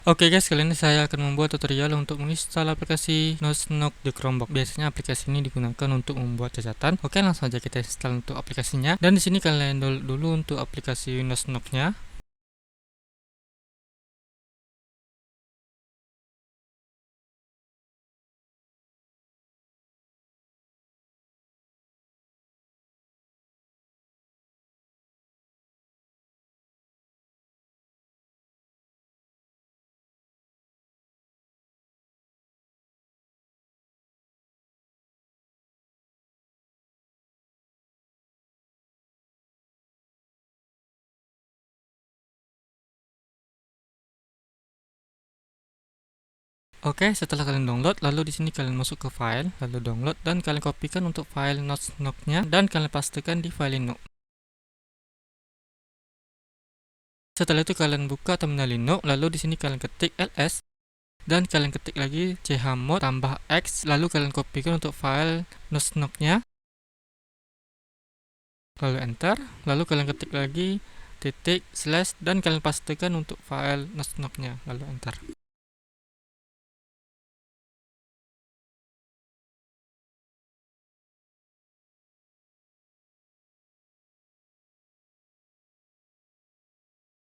Oke guys, kali ini saya akan membuat tutorial untuk menginstal aplikasi Nosnok di Chromebook. Biasanya aplikasi ini digunakan untuk membuat catatan. Oke, langsung aja kita install untuk aplikasinya. Dan di sini kalian download dulu untuk aplikasi Nosnoknya. Oke, setelah kalian download, lalu di sini kalian masuk ke file, lalu download dan kalian kopikan untuk file Nosnoknya dan kalian pastikan di file Linux. Setelah itu kalian buka terminal Linux, lalu di sini kalian ketik ls dan kalian ketik lagi chmod tambah x, lalu kalian kopikan untuk file Nosnoknya, lalu enter, lalu kalian ketik lagi titik slash dan kalian pastikan untuk file Nosnoknya, lalu enter.